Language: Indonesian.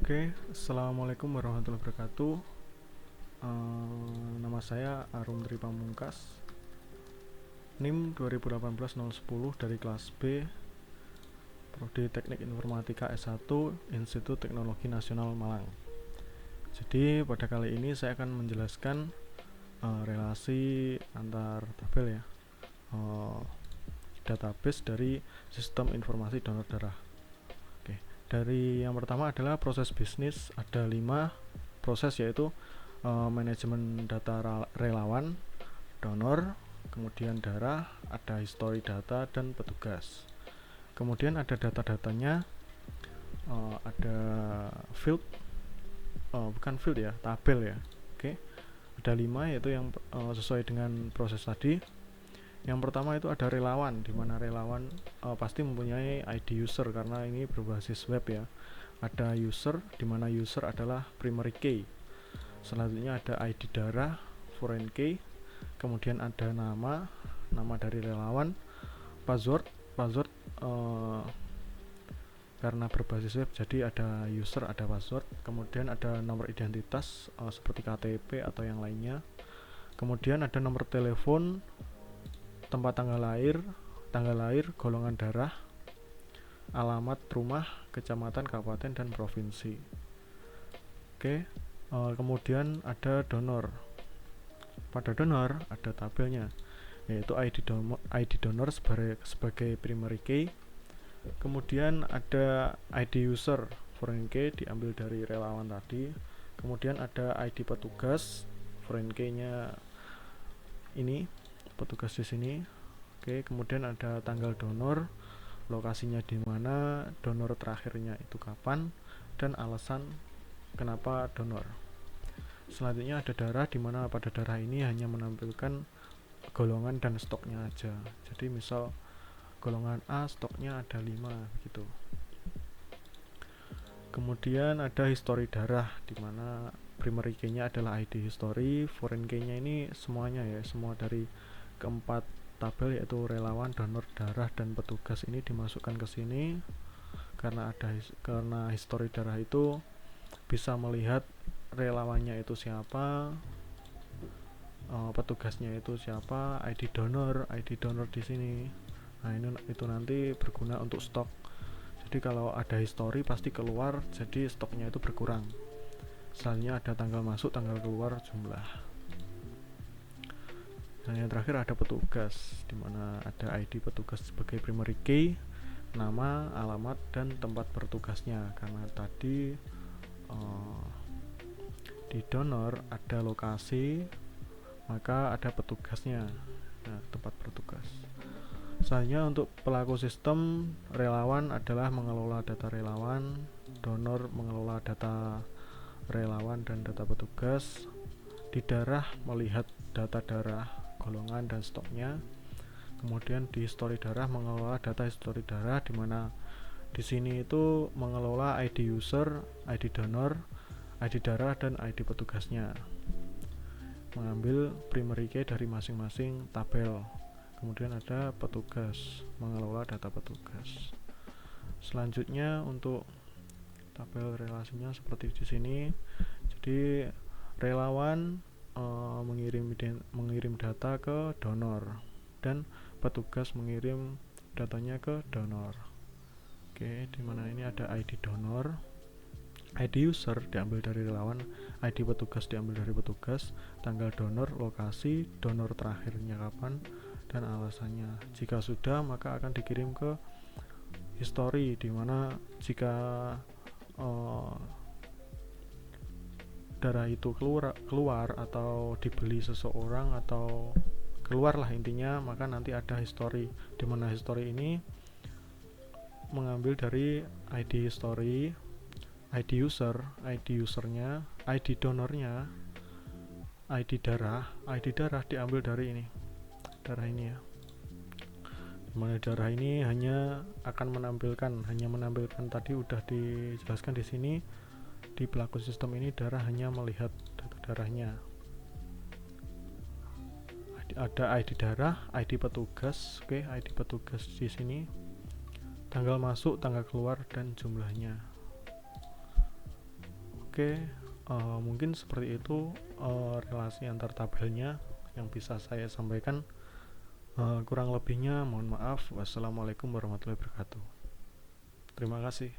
Oke, assalamualaikum warahmatullahi wabarakatuh. Nama saya Arum Tri Pamungkas, NIM 2018-010 dari kelas B, Prodi Teknik Informatika S1, Institut Teknologi Nasional Malang. Jadi pada kali ini saya akan menjelaskan relasi antar tabel ya, database dari sistem informasi donor darah. Oke, dari yang pertama adalah proses bisnis. Ada 5 proses, yaitu manajemen data relawan, donor, kemudian darah, ada histori data dan petugas. Kemudian ada data-datanya, ada field, bukan field ya, tabel ya. Oke, ada 5, yaitu yang sesuai dengan proses tadi. Yang pertama itu ada relawan, di mana relawan pasti mempunyai ID user karena ini berbasis web ya. Ada user, di mana user adalah primary key. Selanjutnya ada ID darah, foreign key. Kemudian ada nama dari relawan, password karena berbasis web jadi ada user, ada password. Kemudian ada nomor identitas seperti KTP atau yang lainnya. Kemudian ada nomor telepon, tempat tanggal lahir, golongan darah, alamat rumah, kecamatan, kabupaten, dan provinsi. Oke, kemudian ada donor. Pada donor ada tabelnya, yaitu ID donor sebagai primary key. Kemudian ada ID user, foreign key diambil dari relawan tadi. Kemudian ada ID petugas, foreign key-nya ini petugas di sini. Oke, kemudian ada tanggal donor, lokasinya di mana, donor terakhirnya itu kapan, dan alasan kenapa donor. Selanjutnya ada darah, di mana pada darah ini hanya menampilkan golongan dan stoknya aja. Jadi misal golongan A stoknya ada 5 gitu. Kemudian ada histori darah, di mana primary key-nya adalah ID history, foreign key-nya ini semuanya ya, semua dari keempat tabel, yaitu relawan, donor, darah, dan petugas ini dimasukkan ke sini karena histori darah itu bisa melihat relawannya itu siapa, petugasnya itu siapa, ID donor di sini. Nah, itu nanti berguna untuk stok. Jadi kalau ada histori pasti keluar, jadi stoknya itu berkurang. Selanjutnya ada tanggal masuk, tanggal keluar, jumlah. Dan yang terakhir ada petugas, di mana ada ID petugas sebagai primary key, nama, alamat, dan tempat bertugasnya. Karena tadi di donor ada lokasi, maka ada petugasnya. Nah, tempat bertugas. Selanjutnya untuk pelaku sistem, relawan adalah mengelola data relawan, donor mengelola data relawan dan data petugas. Di darah melihat data darah, golongan, dan stoknya. Kemudian di histori darah mengelola data histori darah, di mana di sini itu mengelola ID user, ID donor, ID darah, dan ID petugasnya. Mengambil primary key dari masing-masing tabel. Kemudian ada petugas, mengelola data petugas. Selanjutnya untuk tabel relasinya seperti di sini. Jadi relawan mengirim data ke donor dan petugas mengirim datanya ke donor. Oke, dimana ini ada ID donor, ID user diambil dari relawan, ID petugas diambil dari petugas, tanggal donor, lokasi, donor terakhirnya kapan, dan alasannya. Jika sudah, maka akan dikirim ke history, dimana jika darah itu keluar atau dibeli seseorang atau keluarlah intinya, maka nanti ada history, dimana history ini mengambil dari ID history, ID usernya, ID donornya, ID darah diambil dari ini, darah ini ya. Dimana darah ini hanya menampilkan tadi udah dijelaskan di sini, di pelaku sistem ini darah hanya melihat data darahnya. Ada ID darah, ID petugas, oke, ID petugas di sini, tanggal masuk, tanggal keluar, dan jumlahnya. Oke, mungkin seperti itu relasi antar tabelnya yang bisa saya sampaikan. Kurang lebihnya mohon maaf. Wassalamualaikum warahmatullahi wabarakatuh. Terima kasih.